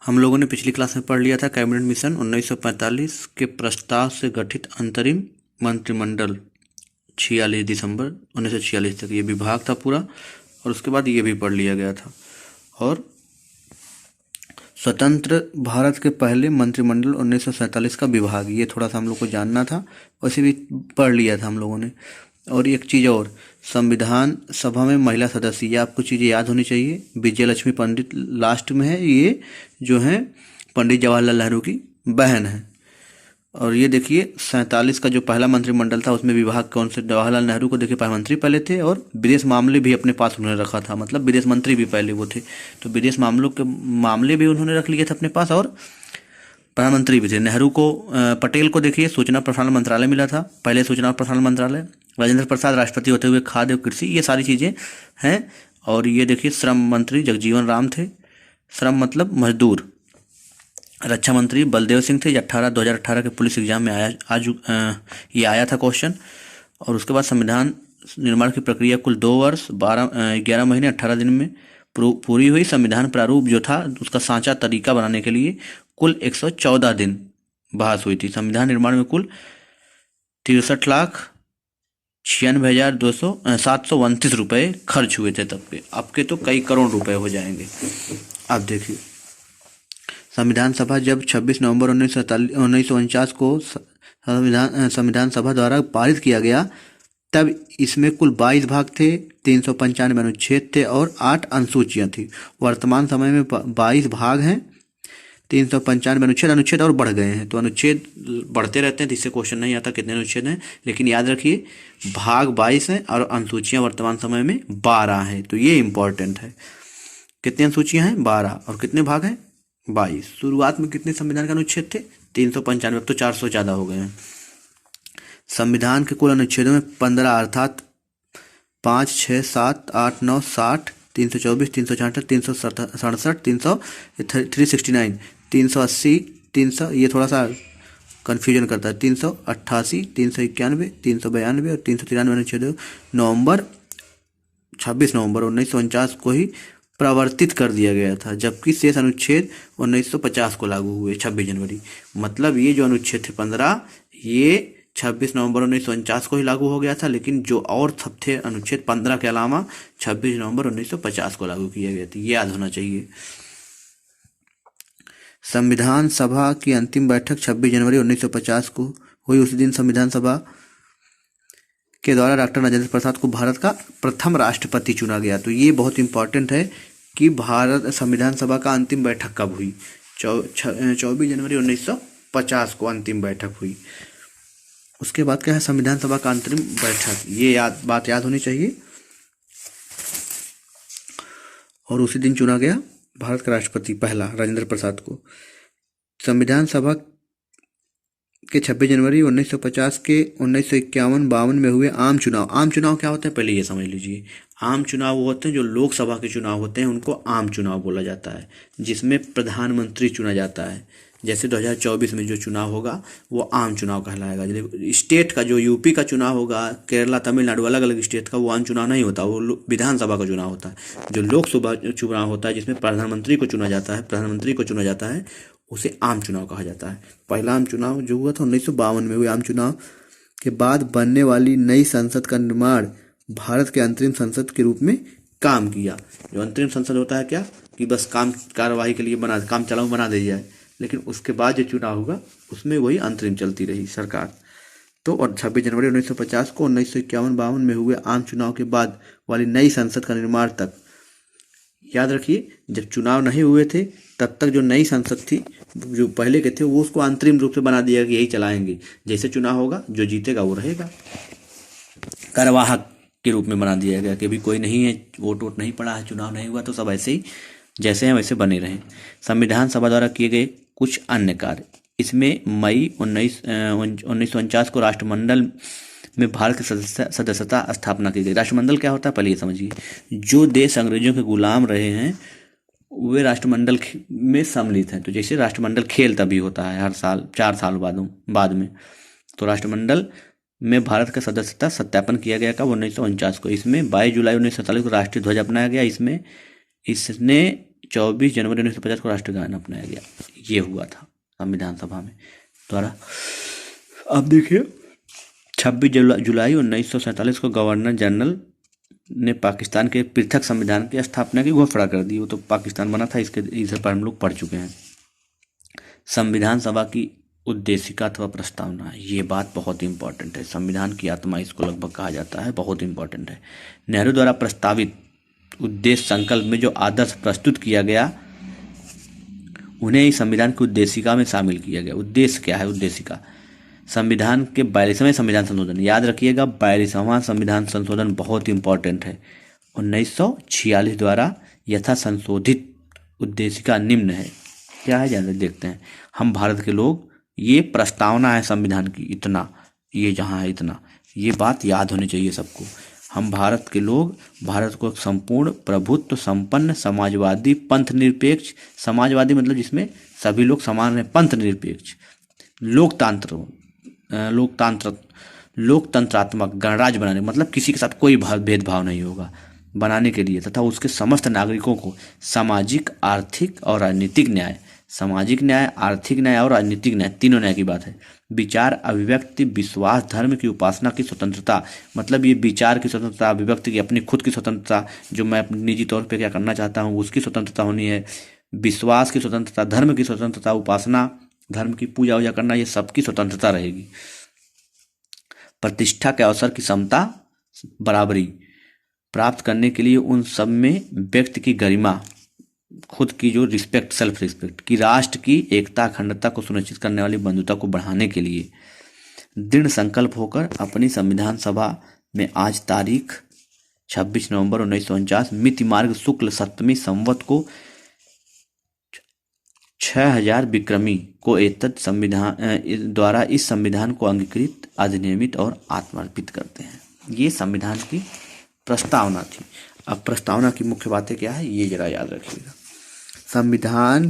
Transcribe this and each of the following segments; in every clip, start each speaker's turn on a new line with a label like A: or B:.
A: हम लोगों ने पिछली क्लास में पढ़ लिया था कैबिनेट मिशन 1945 के प्रस्ताव से गठित अंतरिम मंत्रिमंडल 46 दिसंबर 1946 तक ये विभाग था पूरा। और उसके बाद ये भी पढ़ लिया गया था। और स्वतंत्र भारत के पहले मंत्रिमंडल 1947 का विभाग, ये थोड़ा सा हम लोग को जानना था, वैसे भी पढ़ लिया था हम लोगों ने। और एक चीज़ और, संविधान सभा में महिला सदस्य, ये आपको चीज़ें याद होनी चाहिए। विजय लक्ष्मी पंडित लास्ट में है, ये जो है पंडित जवाहरलाल नेहरू की बहन है। और ये देखिए 47 का जो पहला मंत्रिमंडल था उसमें विभाग कौन से, जवाहरलाल नेहरू को देखिए मंत्री पहले थे, और विदेश मामले भी अपने पास उन्होंने रखा था, मतलब विदेश मंत्री भी पहले वो थे। तो विदेश मामलों के मामले भी उन्होंने रख लिए थे अपने पास, और प्रधानमंत्री भी थे। नेहरू को पटेल को देखिए सूचना प्रसारण मंत्रालय मिला था, पहले सूचना प्रसारण मंत्रालय। राजेंद्र प्रसाद राष्ट्रपति होते हुए खाद्य और कृषि, ये सारी चीज़ें हैं। और ये देखिए श्रम मंत्री जगजीवन राम थे, श्रम मतलब मजदूर। रक्षा मंत्री बलदेव सिंह थे, 2018 के पुलिस एग्जाम में ये आया था क्वेश्चन। और उसके बाद संविधान निर्माण की प्रक्रिया कुल 2 वर्ष 11 महीने 18 दिन में पूरी हुई। संविधान प्रारूप जो था उसका सांचा तरीका बनाने के लिए कुल 114 दिन बहस हुई थी। संविधान निर्माण में कुल 63,96,729 रुपये खर्च हुए थे तब के। अब के तो कई करोड़ रुपए हो जाएंगे। अब देखिए संविधान सभा जब 26 नवंबर 1949 को संविधान सभा द्वारा पारित किया गया, तब इसमें कुल 22 भाग थे, 395 अनुच्छेद थे और 8 अनुसूचियाँ थी। वर्तमान समय में 22 भाग हैं, 395 अनुच्छेद और बढ़ गए हैं। तो अनुच्छेद बढ़ते रहते हैं, जिससे क्वेश्चन नहीं आता कितने अनुच्छेद हैं, लेकिन याद रखिए भाग 22 हैं और अनुसूचियाँ वर्तमान समय में 12 हैं। तो ये इंपॉर्टेंट है। कितनी अनुसूचियाँ हैं? 12। और कितने भाग हैं? 22। शुरुआत में कितने संविधान के अनुच्छेद थे? 395। अब तो 400 ज़्यादा हो गए हैं। संविधान के कुल अनुच्छेदों में 15 अर्थात 5, 6, 7, 8, 9, 60, 324, 366, 367, 369, 380, 300, ये थोड़ा सा कन्फ्यूजन करता है, 388, 391, 392 और 393 अनुच्छेद 26 नवंबर 1949 को ही प्रवर्तित कर दिया गया था, जबकि शेष अनुच्छेद 1950 को लागू हुए 26 जनवरी। मतलब ये जो अनुच्छेद थे 15, ये 26 नवंबर 1949 को ही लागू हो गया था, लेकिन जो और सब थे अनुच्छेद 15 के अलावा 26 नवंबर 1950 को लागू किया गया था। ये याद होना चाहिए। संविधान सभा की अंतिम बैठक 26 जनवरी 1950 को हुई। उसी दिन संविधान सभा के द्वारा डॉक्टर राजेंद्र प्रसाद को भारत का प्रथम राष्ट्रपति चुना गया। तो ये बहुत इंपॉर्टेंट है कि भारत संविधान सभा का अंतिम बैठक कब हुई? 24 जनवरी 1950 को अंतिम बैठक हुई। उसके बाद क्या है? संविधान सभा का अंतरिम बैठक, ये बात याद होनी चाहिए। और उसी दिन चुना गया भारत का राष्ट्रपति पहला राजेंद्र प्रसाद को। संविधान सभा के 26 जनवरी 1950 के 1951-52 में हुए आम चुनाव। आम चुनाव क्या होते हैं पहले ये समझ लीजिए। आम चुनाव वो होते हैं जो लोकसभा के चुनाव होते हैं, उनको आम चुनाव बोला जाता है, जिसमें प्रधानमंत्री चुना जाता है। जैसे 2024 में जो चुनाव होगा वो आम चुनाव कहलाएगा। स्टेट का जो यूपी का चुनाव होगा, केरला, तमिलनाडु, अलग अलग स्टेट का, वो आम चुनाव नहीं होता, वो विधानसभा का चुनाव होता है। जो लोकसभा चुनाव होता है जिसमें प्रधानमंत्री को चुना जाता है, उसे आम चुनाव कहा जाता है। पहला आम चुनाव जो हुआ था 1952 में हुए। आम चुनाव के बाद बनने वाली नई संसद का निर्माण भारत के अंतरिम संसद के रूप में काम किया। जो अंतरिम संसद होता है क्या, कि बस कार्यवाही के लिए काम चलाऊ बना दी जाए, लेकिन उसके बाद जो चुनाव होगा उसमें वही अंतरिम चलती रही सरकार। तो और 26 जनवरी 1950 को 1951-52 में हुए आम चुनाव के बाद वाली नई संसद का निर्माण तक, याद रखिए जब चुनाव नहीं हुए थे तब तक जो नई संसद थी, जो पहले के थे, वो उसको अंतरिम रूप से बना दिया कि यही चलाएंगे। जैसे चुनाव होगा जो जीतेगा वो रहेगा। कार्यवाहक के रूप में बना दिया गया कि अभी कोई नहीं है, वोट नहीं पड़ा है, चुनाव नहीं हुआ, तो सब ऐसे ही जैसे हैं वैसे बने रहें। संविधान सभा द्वारा किए गए कुछ अन्य कार्य, इसमें मई 1949 को राष्ट्रमंडल में भारत की सदस्यता स्थापना की गई। राष्ट्रमंडल क्या होता है पहले ये समझिए। जो देश अंग्रेजों के गुलाम रहे हैं वे राष्ट्रमंडल में सम्मिलित हैं। तो जैसे राष्ट्रमंडल खेल तभी होता है हर साल 4 साल बाद में। तो राष्ट्रमंडल में भारत का सदस्यता सत्यापन किया गया कब? 1949 को। इसमें 22 जुलाई 1947 को राष्ट्रीय ध्वज अपनाया गया। इसने 24 जनवरी 1950 को राष्ट्रगान अपनाया गया। ये हुआ था संविधान सभा में द्वारा। अब देखिए 26 जुलाई 1947 को गवर्नर जनरल ने पाकिस्तान के पृथक संविधान की स्थापना की घोषणा कर दी। वो तो पाकिस्तान बना था, इसे पर हम लोग पढ़ चुके हैं। संविधान सभा की उद्देशिका अथवा प्रस्तावना, ये बात बहुत इंपॉर्टेंट है। संविधान की आत्मा इसको लगभग कहा जाता है, बहुत इंपॉर्टेंट है। नेहरू द्वारा प्रस्तावित उद्देश्य संकल्प में जो आदर्श प्रस्तुत किया गया उन्हें इस संविधान की उद्देशिका में शामिल किया गया। उद्देश्य क्या है? उद्देशिका संविधान के 42वें संविधान संशोधन, याद रखिएगा 42वां संविधान संशोधन बहुत इंपॉर्टेंट है, 1946 द्वारा यथा संशोधित उद्देशिका निम्न है। क्या है जानते देखते हैं। हम भारत के लोग, ये प्रस्तावना है संविधान की, इतना ये जहाँ है इतना, ये बात याद होनी चाहिए सबको। हम भारत के लोग भारत को एक संपूर्ण प्रभुत्व संपन्न समाजवादी पंथ निरपेक्ष, समाजवादी मतलब जिसमें सभी लोग समान हैं, पंथ निरपेक्ष, लोकतंत्रात्मक गणराज्य बनाने, मतलब किसी के साथ कोई भेदभाव नहीं होगा, बनाने के लिए तथा उसके समस्त नागरिकों को सामाजिक, आर्थिक और राजनीतिक न्याय, सामाजिक न्याय, आर्थिक न्याय और राजनीतिक न्याय, तीनों न्याय की बात है। विचार, अभिव्यक्ति, विश्वास, धर्म की उपासना की स्वतंत्रता, मतलब ये विचार की स्वतंत्रता, अभिव्यक्ति की अपनी खुद की स्वतंत्रता, जो मैं अपने निजी तौर पे क्या करना चाहता हूँ उसकी स्वतंत्रता होनी है, विश्वास की स्वतंत्रता, धर्म की स्वतंत्रता, उपासना, धर्म की पूजा वूजा करना, ये सबकी स्वतंत्रता रहेगी। प्रतिष्ठा के अवसर की समता, बराबरी प्राप्त करने के लिए उन सब में व्यक्ति की गरिमा, खुद की जो रिस्पेक्ट, सेल्फ रिस्पेक्ट की, राष्ट्र की एकता अखंडता को सुनिश्चित करने वाली बंधुता को बढ़ाने के लिए दृढ़ संकल्प होकर अपनी संविधान सभा में आज तारीख 26 नवंबर 1949 मिति मार्ग शुक्ल सप्तमी संवत को 6000 विक्रमी को एतद संविधान द्वारा इस संविधान को अंगीकृत, अधिनियमित और आत्मार्पित करते हैं। ये संविधान की प्रस्तावना थी। अब प्रस्तावना की मुख्य बातें क्या है ये जरा याद रखिएगा। संविधान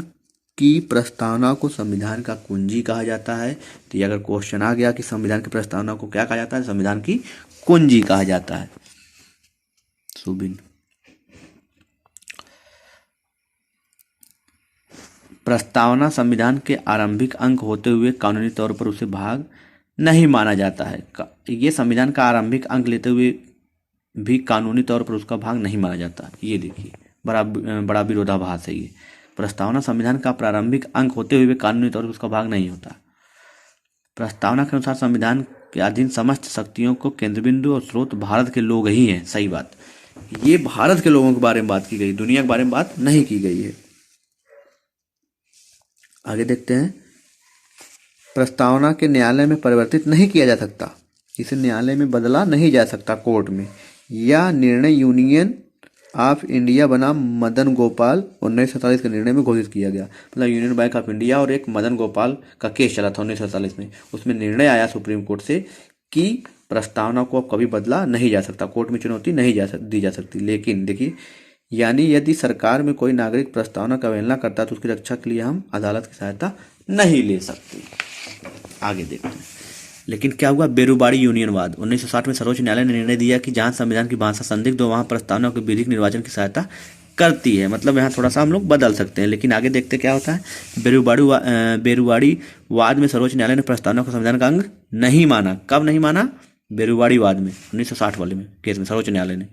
A: की प्रस्तावना को संविधान का कुंजी कहा जाता है। तो ये अगर क्वेश्चन आ गया कि संविधान की प्रस्तावना को क्या कहा जाता है, संविधान की कुंजी कहा जाता है। सुबिन, प्रस्तावना संविधान के आरंभिक अंक होते हुए कानूनी तौर पर उसे भाग नहीं माना जाता है। ये संविधान का आरंभिक अंक लेते हुए भी कानूनी तौर पर उसका भाग नहीं माना जाता। ये देखिए बड़ा विरोधाभास है ये। प्रस्तावना संविधान का प्रारंभिक अंक होते हुए भी कानूनी तौर पर उसका भाग नहीं होता। प्रस्तावना के अनुसार संविधान के अधीन समस्त शक्तियों को केंद्र बिंदु और स्रोत भारत के लोग ही हैं। सही बात, ये भारत के लोगों के बारे में बात की गई, दुनिया के बारे में बात नहीं की गई है। आगे देखते हैं। प्रस्तावना के न्यायालय में परिवर्तित नहीं किया जा सकता, इसे न्यायालय में बदला नहीं जा सकता, कोर्ट में। यह निर्णय यूनियन ऑफ इंडिया बनाम मदन गोपाल 1947 के निर्णय में घोषित किया गया। मतलब यूनियन बैंक ऑफ इंडिया और एक मदन गोपाल का केस चला था 1947 में, उसमें निर्णय आया सुप्रीम कोर्ट से कि प्रस्तावना को अब कभी बदला नहीं जा सकता, कोर्ट में चुनौती नहीं दी जा सकती। लेकिन देखिए, यानी यदि सरकार में कोई नागरिक प्रस्तावना का अवहेलना करता है तो उसकी रक्षा के लिए हम अदालत की सहायता नहीं ले सकते। आगे देखते हैं। लेकिन क्या हुआ, बेरुबाड़ी यूनियनवाद। 1960 में सर्वोच्च न्यायालय ने निर्णय दिया कि जहां संविधान की भाषा संदिग्ध हो वहां प्रस्तावना के विधिक निर्वाचन की सहायता करती है। मतलब यहाँ थोड़ा सा हम लोग बदल सकते हैं। लेकिन आगे देखते क्या होता है। बेरुबाड़ी वाद में सर्वोच्च न्यायालय ने प्रस्तावना को संविधान का अंग नहीं माना। कब नहीं माना? बेरुबाड़ी वाद में, 1960 वाले में केस में सर्वोच्च न्यायालय ने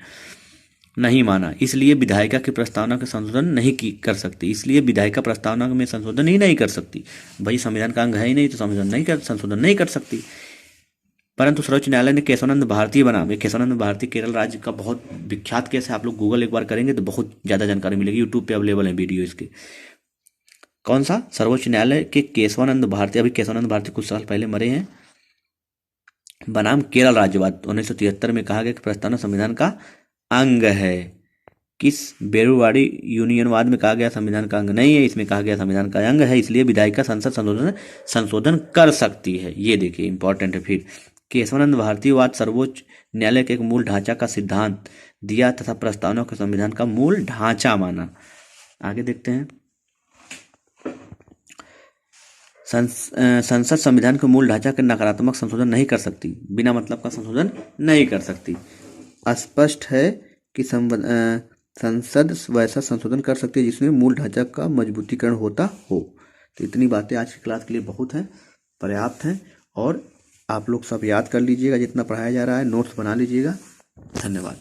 A: नहीं माना। इसलिए विधायिका की प्रस्तावना का संशोधन नहीं कर सकती। इसलिए विधायिका प्रस्तावना में संशोधन ही नहीं कर सकती। भाई संविधान का अंग है ही नहीं तो संशोधन नहीं कर सकती। परंतु सर्वोच्च न्यायालय ने केशवानंद भारती बनाम, केशवानंद भारती केरल राज्य का बहुत विख्यात केस है। आप लोग गूगल एक बार करेंगे तो बहुत ज़्यादा जानकारी मिलेगी, यूट्यूब पे अवेलेबल है वीडियो इसके। कौन सा? सर्वोच्च न्यायालय के केशवानंद भारती, अभी केशवानंद भारती कुछ साल पहले मरे हैं, बनाम केरल राज्यवाद 1973 में कहा गया कि प्रस्तावना संविधान का अंग है। किस? बेरुवाड़ी यूनियनवाद में कहा गया संविधान का अंग नहीं है, इसमें कहा गया संविधान का अंग है, इसलिए विधायिका संसद संशोधन कर सकती है। ये देखिए इंपॉर्टेंट है। फिर केशवानंद भारती वाद सर्वोच्च न्यायालय के एक मूल ढांचा का सिद्धांत दिया तथा प्रस्तावना को संविधान का मूल ढांचा माना। आगे देखते हैं। संसद संविधान के मूल ढांचा के नकारात्मक संशोधन नहीं कर सकती, बिना मतलब का संशोधन नहीं कर सकती। स्पष्ट है कि संसद वैसा संशोधन कर सकती है जिसमें मूल ढांचा का मजबूतीकरण होता हो। तो इतनी बातें आज की क्लास के लिए बहुत हैं, पर्याप्त हैं, और आप लोग सब याद कर लीजिएगा जितना पढ़ाया जा रहा है, नोट्स बना लीजिएगा। धन्यवाद।